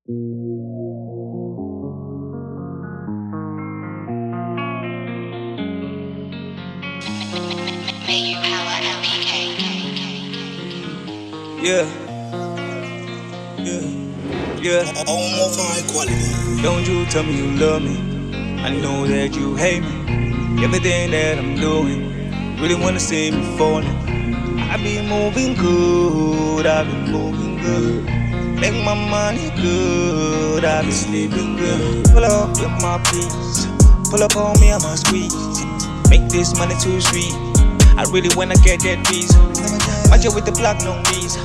Yeah, yeah, yeah. Almost high quality. Don't you tell me you love me. I know that you hate me. Everything that I'm doing, really wanna see me falling. I be moving good, I be moving good. Make my money good, I be sleeping good. Pull up with my peace, pull up on me, I'ma squeeze. Make this money too sweet. I really wanna get that visa. Match with the block, no visa.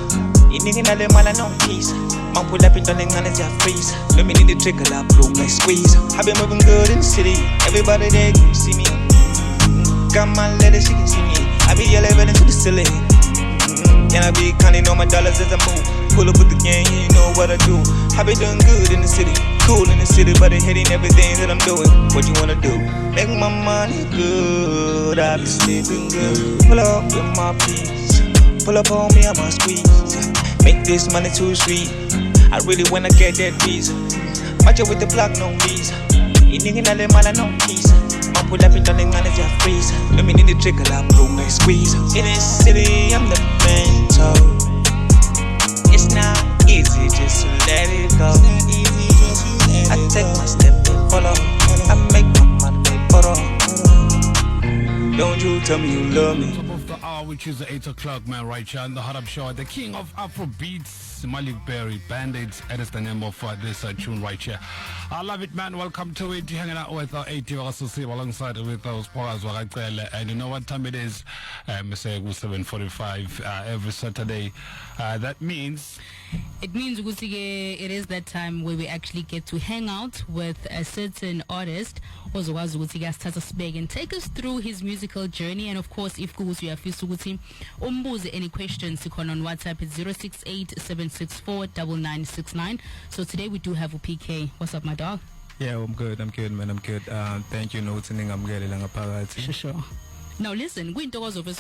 You nigga na le mala no peace. Man pull up in the ling and it's a freeze. Let me need the trickle up, room like squeeze. I been moving good in the city. Everybody there can see me. Got my letters, she can see me. I be elevating to the ceiling. And I be counting all my dollars as I move. Pull up with the gang, you know what I do. I be doing good in the city, cool in the city, but they hating everything that I'm doing. What you wanna do? Make my money good, I be sleeping good. Pull up with my peace, pull up on me, I'ma squeeze. Make this money too sweet. I really wanna get that visa. Match with the block, no visa. You nigga na le mala no peace. Man pull up in the ling and it's a freeze. Let me need the trickle up, room like squeeze. In this city, I'm the mentor. It's not easy just to let it go. I take my step and follow. I make my money follow. Don't you tell me you love me. Top of the hour, which is the 8 o'clock, man, right here on the Hot Up Show. The king of Afro beats, Malik Berry, Band-Aids, that is the name of this tune right here. I love it, man. Welcome to it. You're hanging out with our 80 alongside with those powers. And you know what time it is? Say 7:45 every Saturday. That means... It means it is that time where we actually get to hang out with a certain artist and take us through his musical journey. And of course, if you have any questions, you can on WhatsApp at 068-764-9969. So today we do have a PK. What's up, my dog? Yeah, I'm good, man, I'm good. Thank you, noting I'm getting a party. Sure. Now listen, we don't also and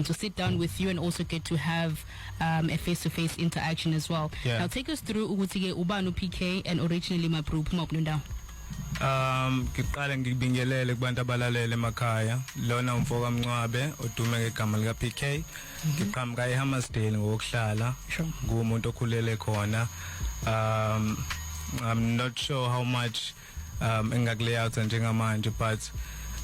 to sit down with you and also get to have a face-to-face interaction as well. Yeah. Now take us through Ubanu PK and originally my group Mopnunda. Ngiqale ngibingelele kubantu abalalele emakhaya lona umfoka Mncwabe odume ngegama lika PK ngiqhamuka eHammersdale ngokuhlala ngumuntu okhulele khona. I'm not sure how much engakulayout njengamanje, but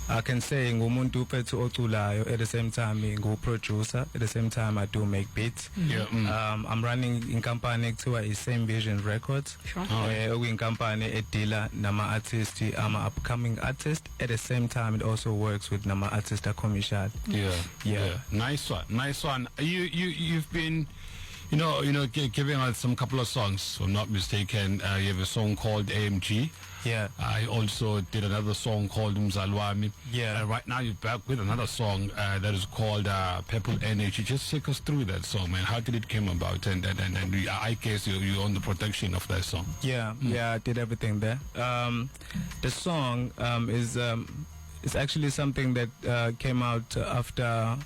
I can say ngumuntu uphethe oculayo at the same time ngu-producer, at the same time I do make beats. Yeah. I'm running in company ekuthiwa i-Same Vision Records. Okuyinkampani edila nama-artist, ama-upcoming artist. At the same time it also works with nama-artist commercial. Yeah. Nice one. You've been giving us some couple of songs, if I'm not mistaken. You have a song called AMG. Yeah. I also did another song called Mzalwami. Yeah. Right now you're back with another song that is called Purple Energy. Just take us through that song, man. How did it come about? And I guess you on the production of that song. Yeah, I did everything there. The song is actually something that came out after.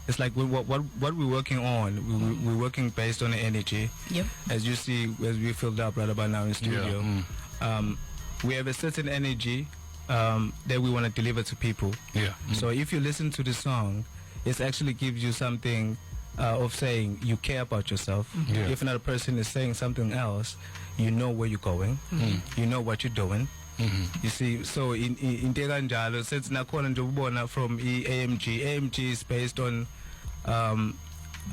It's like what we're working on. We're working based on the energy. Yep. As you see, as we filled up right about now in studio. Yeah. We have a certain energy that we want to deliver to people. Yeah. So if you listen to the song, it actually gives you something of saying you care about yourself. Yeah. If another person is saying something else, you know where you're going. You know what you're doing. You see, so in Teganjalo, since nakhona nje ubona from AMG is based on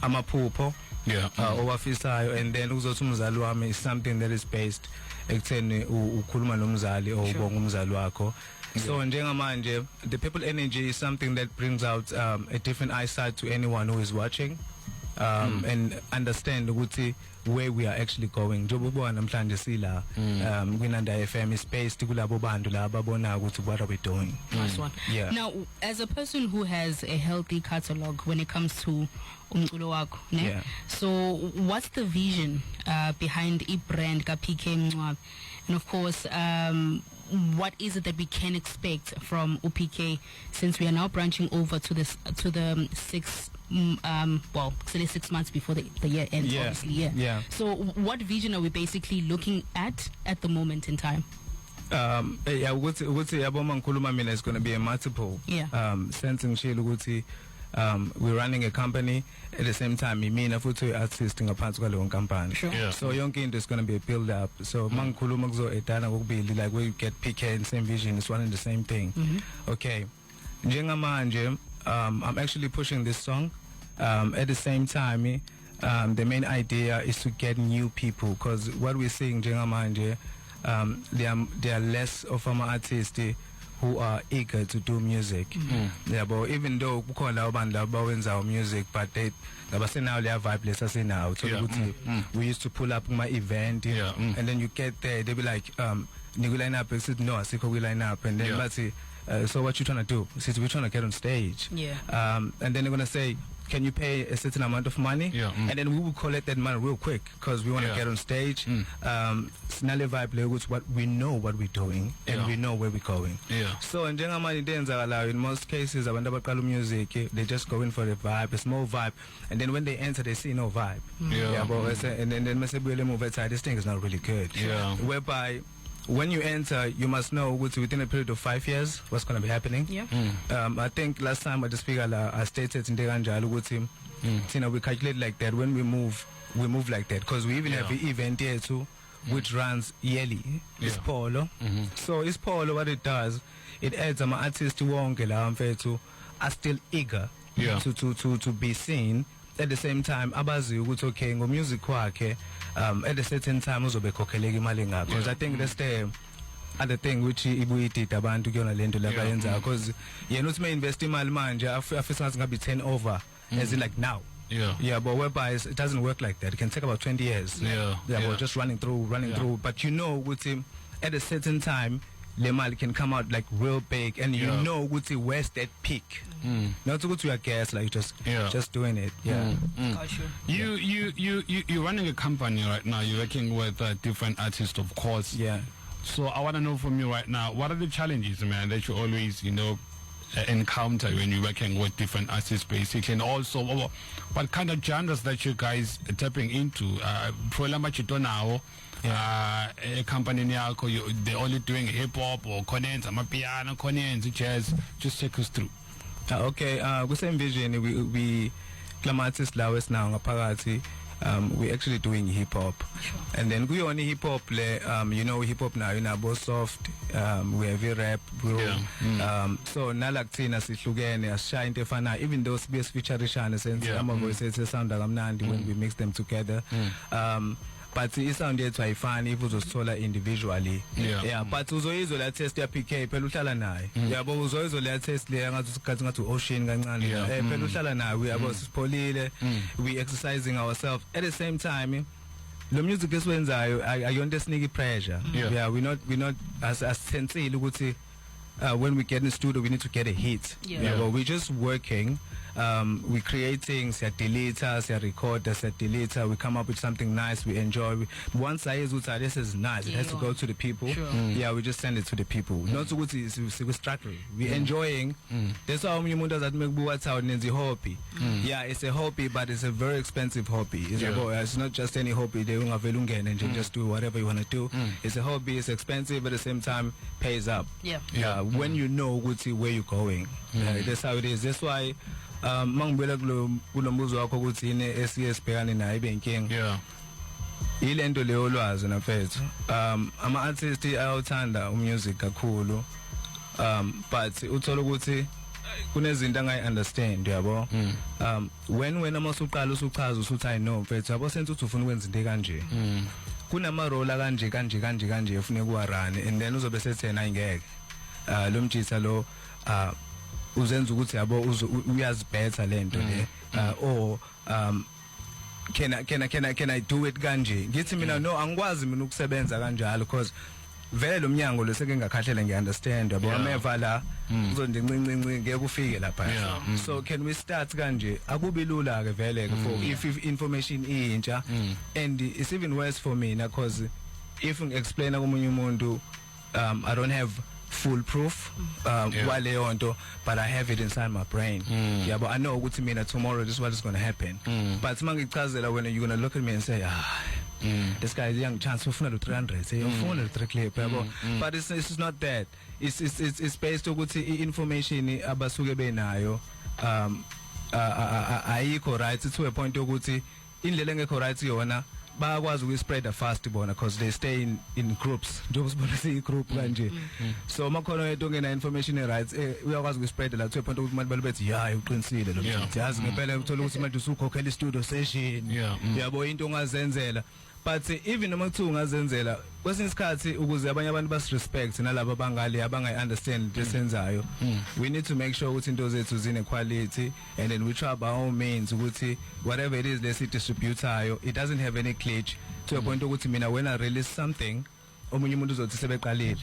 amaphupho owafisayo, and then uzothi umzali wami is something that is based ekutheni ukhuluma nomzali or ubonga umzali wakho. So njengamanje the Purple Energy is something that brings out a different eyesight to anyone who is watching and understand ukuthi where we are actually going. Njengoba namhlanje sila kwinanda FM is based kulabo bantu laba bona ukuthi what are we doing. Nice one. Yeah. Now, as a person who has a healthy catalog when it comes to umculo wakho, ne? Yeah. So what's the vision behind brand ka PK Mncwabe? And of course, what is it that we can expect from UPK, since we are now branching over to the 6 well, actually 6 months before the year ends, Yeah. obviously. Yeah. Yeah. So what vision are we basically looking at the moment in time? Yeah, ukuthi yabo mangikhuluma mina is going to be a multiple Yeah. sense ngishilo ukuthi we're running a company at the same time mina futhi artist ngaphansi kwaleyo company. Sure. Yeah. So yonke into is going to be a build up. So mangikhuluma kuzo edana kokubili like where you get PK and same vision is one and the same thing. Okay. Njengamanje I'm actually pushing this song at the same time the main idea is to get new people because what we're seeing njengamanje there are less of our artists who are eager to do music. Yeah, but even though kukhona abantu abawenza music but they abasenayo leya vibe lesasenayo we used to pull up my event and then you get there they be like niku line up said no asikho ku line up and then bathi so what you trying to do? Since we're trying to get on stage. Yeah. And then they're going to say, can you pay a certain amount of money? Yeah. And then we will collect that money real quick because we want to get on stage. Snally vibe which what we know what we're doing and we know where we're going. Yeah. So in most cases abantu abaqala music they just go in for the vibe, a small vibe, and then when they enter they see no vibe. Yeah. But and then move aside, this thing is not really good. Yeah. Whereby when you enter, you must know within a period of 5 years what's going to be happening. Yeah. I think last time at the speaker I stated in Deganjalo with him, we calculate like that. When we move like that because we even have an event here too, which runs yearly. It's Polo. So it's Polo. What it does, it adds an artist to are still eager to be seen. At the same time abazi ukuthi okay music wakhe at a certain time uzobe khokheleka imali ngakho because I think that's the other thing which ibuyidida abantu kuyona lento labayenza because yena uthi may invest imali manje afisa ngathi ngabe 10 over as in like now. Yeah, but whereby it doesn't work like that. It can take about 20 years. But just running through. But you know, with him, at a certain time, Lemal can come out like real big, and you know, where's that peak? Not to go to a guess, like just doing it. Gotcha. You're running a company right now. You're working with different artists, of course. Yeah. So I want to know from you right now, what are the challenges, man, that you always, encounter when you're working with different artists, basically, and also what kind of genres that you guys are tapping into? A company they're only doing hip hop or conents, amapiano, conents, jazz. Just take us through. Okay. We same vision. We Clamatis Lawes now ngaphakathi. We're actually doing hip hop, and then we only hip hop. Hip hop now. Both soft. We have rap, bro. So nalaktina sihlukene asishaya into efana. Even though we feature Rishana sense ama voices sound kamnandi when we mix them together. But it sound yethu ayifani if uzosithola individually. But uzoyizo la test ya PK phela uhlala naye. Yabo uzoyizo la test le ngathi ocean kancane. Phela uhlala naye yabo sipholile. We exercising ourselves at the same time. Lo music esiwenzayo ayonto esiniki pressure. We're not as sensile ukuthi when we get in the studio we need to get a hit. But we're just working. We're creating, record, we come up with something nice, we enjoy. Once this is nice, it has to go to the people. We just send it to the people. Not to we struggle. We're enjoying. That's how many does that make what's out in the hobby. It's a hobby, but it's a very expensive hobby. It's not just any hobby. They won't and just do whatever you want to do. It's a hobby, it's expensive, but at the same time pays up. When you know where you're going. That's how it is. That's why mangibela kulombuzo wakho ukuthi ine SES bhekane nayo ibenkinga ilento leyo lwazi nafethu ama artists ayawuthanda umusic kakhulu but uthola ukuthi kunezinto angayi understand yabo when wena masuqala usuchaza usuthi I know mfethu yabo senze uthi ufuna ukwenza into kanje kunama role kanje ufune kuwarun and then uzobe sethena ingeke lo mjitha lo uzenza ukuthi yabo uyazibhetha lento le or can I do it kanje ngithi mina no angikwazi mina ukusebenza kanjalo because vele lo mnyango lo seke ngakhahlela ngiunderstand yabo ameva la uzondincinci ngeke ufike lapha so can we start kanje akubi lula ke vele for if information intsha and it's even worse for me because if I explain komunye umuntu I don't have foolproof waleyo nto, but I have it inside my brain. Yeah, but I know ukuthi mina tomorrow this is what is going to happen. But mangichazela when you're going to look at me and say this guy is young chance ufuna lo 300 say ufuna lo 3 clip yabo, but it's not that. It's based ukuthi information abasuke benayo ayikho right to a point ukuthi indlela engekho right yona bayakwazi ukuspreada fast bona because they stay in groups njengoba sibona si group kanje. So makhono yethu ngena information right uyakwazi ukuspreada la to a point ukuthi manje balubethi yeah uqinisile lo mthi yazi ngempela uthola ukuthi manje usukhokhela i-studio session yabo into ongazenzela. But even noma kuthiwa ungazenzela kwesinye isikhathi ukuze abanye abantu basirespect nalabo abangale abangayi-understand into esenzayo, we need to make sure ukuthi into zethu zine quality, and then we try by all means ukuthi whatever it is lesi-distributayo it doesn't have any glitch to a point ukuthi mina when I release something omunye umuntu uzothi sebeqalile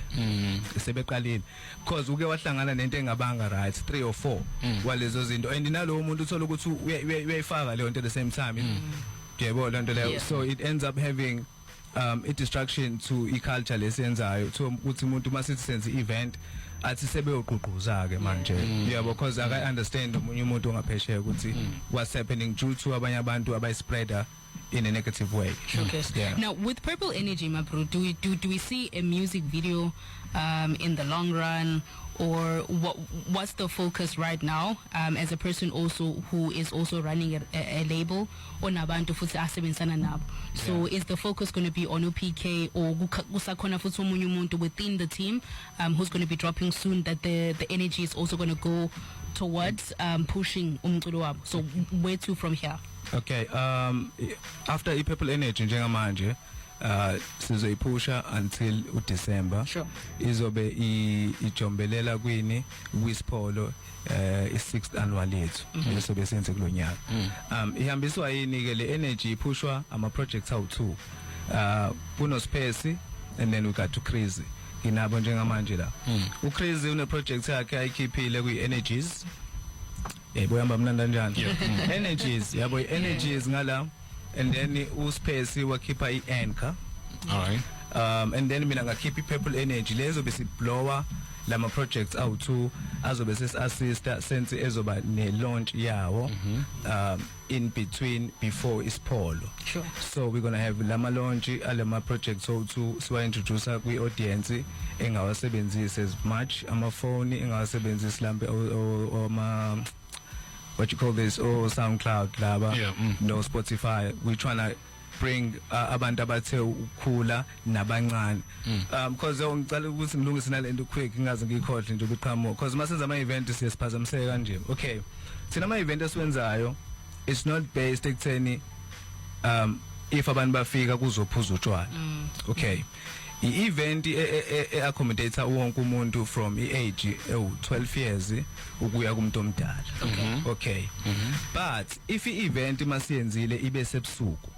because uke wahlangana nento engabanga right 3 or 4 walezo zinto, and nalowo muntu uthola ukuthi uyayifaka leyo nto at the same time. So it ends up having a distraction to i-culture lesenzayo to ukuthi umuntu masithi senze event athi sebeyoqhuqhuza ke manje yabo, because I understand umunye umuntu ongaphesheya ukuthi what's happening due to abanye abantu abayispreader in a negative way. Okay. Now with Purple Energy, my bro, do we see a music video in the long run, or what's the focus right now as a person also who is also running a label or nabantu futhi asebenzana nabo? So is the focus going to be on UPK, or kusakhona futhi omunye umuntu within the team who's going to be dropping soon that the energy is also going to go towards pushing umculo wabo? So where to from here? Okay, after i-Purple Energy njengamanje sizoyiphusha until uDecember. Sure. Izobe ijombelela kwini kwiSpholo i6th annual yethu lesobe senze kulonyaka. Ihambiswa yini ke le energy iphushwa ama projects awu2. Kuno Space and then we got to Crazy. Inabo njengamanje la. uCrazy une project yakhe ayikhiphile kwi-Energies. Boyamba mnanda njani? Energies, yabo Energies ngala, and then uSpace wakhipha i-Anchor. All right. And then mina ngakhipha i-Purple Energy lezo bese blower lama projects awu2 azobe sesi-assista sense ezoba ne-launch yawo in between before iSpholo. Sure. So we're gonna have lama launch alama projects awu2 siwa-introduce kwi-audience engawasebenzisi as much amafoni, engawasebenzisi lambe oma what you call this, SoundCloud laba, no Spotify. We're trying to bring abantu abathe ukukhula nabancane because ngicela ukuthi ngilungise nalento quick ngaze ngikhohle nje ukuqhamuka because masenza ama event siyasiphazamiseka kanje. Okay, thina ama event esiwenzayo it's not based ekutheni if abantu bafika kuzophuza utshwala. Okay, i-event accommodate wonke umuntu from i-age ewu-12 years ukuya kumuntu omdala. Okay. But if i-event masiyenzile ibe sebusuku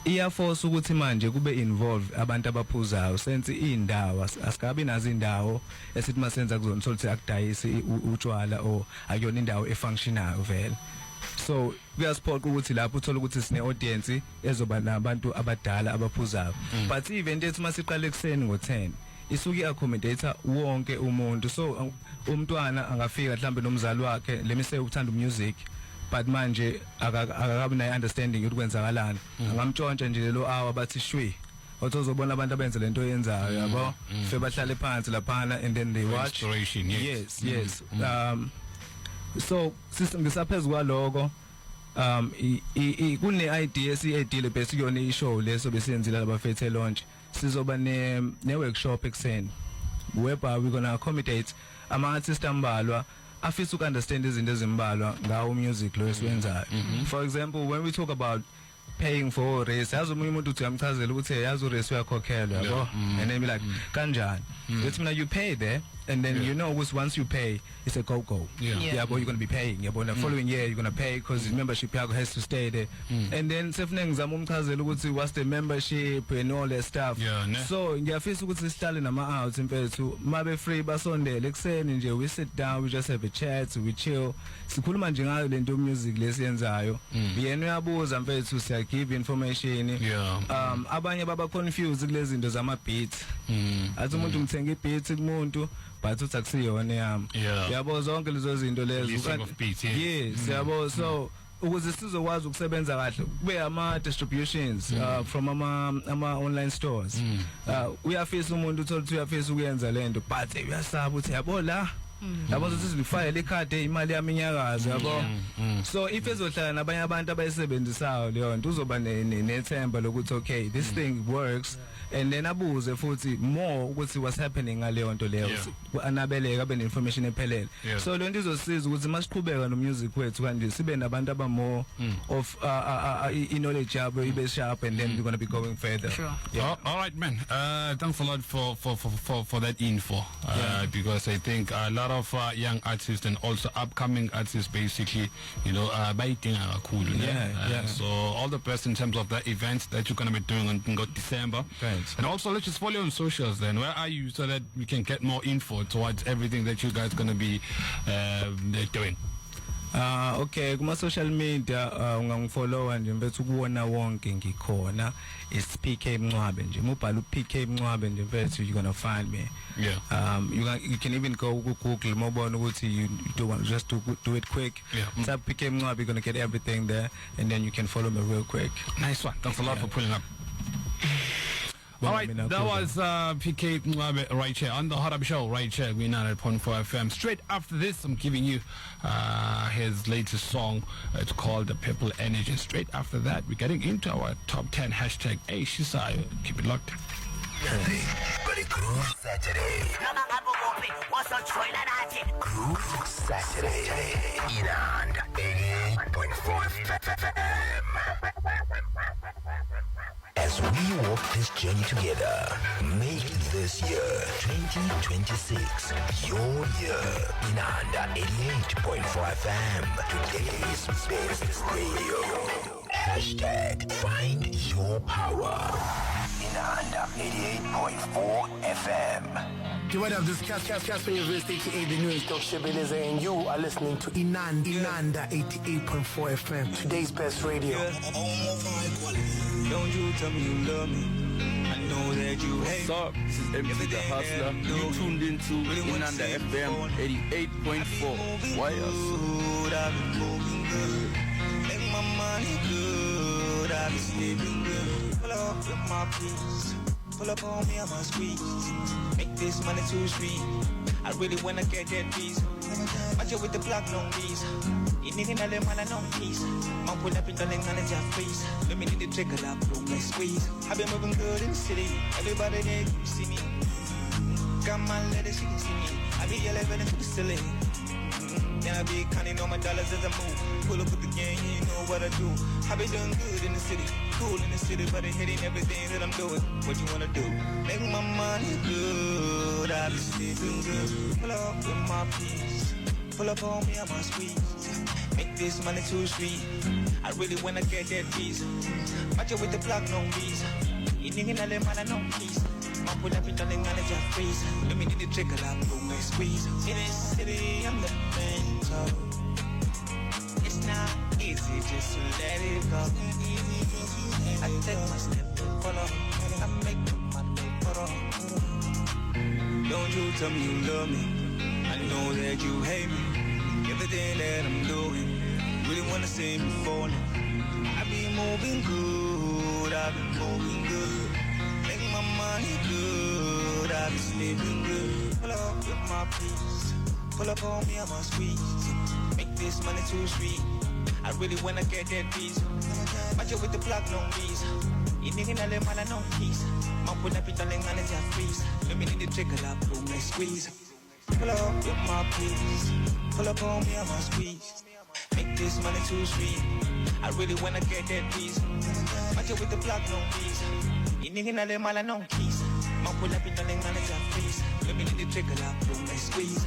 iyaforce ukuthi manje kube involve abantu abaphuzayo sense indawo asikabi nazo indawo esithi masenza kuzona sokuthi akudayisi utshwala or akuyona indawo efunctionayo vele. So kuyasupport ukuthi lapho uthola ukuthi sine audience ezoba nabantu abadala abaphuzayo. But event ethi masiqala ekseni ngo10 isuke accommodate wonke umuntu, so umntwana angafika mhlambe nomzali wakhe lemise uthanda music but manje akakabi na understanding ukuthi kwenzakalani, angamtshontsha nje lo hour bathi shwi otozobona abantu abenza lento yenzayo yabo fe bahlale phansi laphana and then they watch. Yes. So ngisaphezulu kwaloko kune idea si-idea bese kuyona ishow leso besenzile labafethe launch sizoba ne workshop ekseni whereby we're going to accommodate ama artists ambalwa afisa uku understand izinto ezimbalwa ngawo music lo esiwenzayo. For example, when we talk about paying for race, yazi umunye umuntu uthi uyamchazela ukuthi yazi urace uyakhokhelwa yabo, and then be like kanjani, it's mean you pay there and then you know once you pay it's a go but you're going to be paying yabo, the following year you're going to pay because the membership yakho has to stay there. And then sefuna ngizama umchazela ukuthi what's the membership and all that stuff. So ngiyafisa ukuthi sihlale nama outs impethu mabe free basondele ekseni nje, we sit down, we just have a chat, we chill, sikhuluma nje ngayo lento music lesiyenzayo. Yena uyabuza mfethu siya give information. Abanye baba confused kulezi zinto zama beats. Athi umuntu umthenga i beat kumuntu but uthi akusiyona yami Yeah. yabo zonke lezo zinto lezo Releasing of beats, yeah. yes yabo so ukuze sizokwazi ukusebenza kahle kube ama distributions from ama online stores uyafisa umuntu uthola ukuthi uyafisa ukuyenza lento but uyasaba uthi yabo la yabo sizifile ikhadi imali yami inyakazo yabo so if ezohlala nabanye abantu abayisebenzisayo leyo nto uzoba nethemba lokuthi okay this thing works and then abuze futhi more ukuthi what's happening ngaleyo nto leyo anabeleka abe information ephelele so le nto izosiza ukuthi masiqhubeka no music wethu kanje sibe nabantu aba more of knowledge yabo ibe sharp and then we're going to be going further. Sure. Yeah. All right, man. Thanks a lot for that info. Because I think a lot of young artists and also upcoming artists basically, you know, biting cool. So all the best in terms of the events that you're going to be doing in December. Thanks. And also let's just follow you on socials then. Where are you so that we can get more info towards everything that you guys going to be doing? Okay kuma social media ungangifollow nje mfethu kuwona wonke ngikhona is PK Mncwabe nje mobhala uPK Mncwabe nje mfethu you're going to find me. You can even go to Google mobona ukuthi you do want just to do it quick. Type PK Mncwabe, you're going to get everything there and then you can follow me real quick. Nice one. Thanks a lot for pulling up. All right, that was PK Mncwabe right here on the Hot Up Show right here, we 9.4 FM. Straight after this, I'm giving you his latest song. It's called The Purple Energy. Straight after that, we're getting into our top 10 hashtag. Hey, Shisayo, keep it locked. Groove Saturday. Groove Saturday. Inand 88.4 FM. As we walk this journey together, make this year 2026 your year. Inanda 88.4 FM. Today's best radio. Hashtag find your power. Inanda 88.4 FM. You what up, this is Casper University, aka the newest Doc Shebeleza, and you are listening to Inanda 88.4 FM, today's best radio. Don't you tell me you love me, I know that you hate me. What's up? This is MC the Hustler. You tuned into Inanda FM 88.4. Why else? I've been moving good, make my money good, I've been sleeping good. Pull up with my peace, pull up on me, I'm a squeeze. Make this money too sweet, I really wanna get that piece. Watch it with the block, no visa. You need another man, no peace. Man, pull up in the lane, and just freeze. Let me need the trigger, like boom, let's squeeze. I've been moving good in the city, everybody there can see me. Got my letters, she can see me. I be yelling into the ceiling. Then I be counting all my dollars as I move. Pull up with the gang, you know what I do. I be doing good in the city, cool in the city, but they hating everything that I'm doing. What you wanna do? Make my money good, I be sleeping good. Pull up with my peace, pull up on me, I'm a squeeze. Make this money too sweet, I really wanna get that visa. Match it with the block, no visa. You nigga let man, no peace. Man, pull up in the lane, and just freeze. Let me need the trigger, like boom, let's squeeze. In this city, I'm the mentor. It's not easy just to let it go. I take my step and follow. I make the money follow. Don't you tell me you love me, I know that you hate me. Everything that I'm doing, really wanna see me falling. I be moving good, I've been moving good. Make my money good, I've been sleeping good. Pull up with my peace, pull up on me, I'm a squeeze. Make this money too sweet, I really wanna get that piece. Match it with the block, no visa. You nigga let man, no peace. Man, pull up in the lane, and just freeze. Let me need the trigger, like boom, let's squeeze. Pull up with my peace, pull up on me, I'm a squeeze. Make this money too sweet, I really wanna get that piece. Match it with the block, no visa. You nigga let man, no keys. Man, pull up in the lane, and just freeze. Let me need the trigger, like boom, let's squeeze.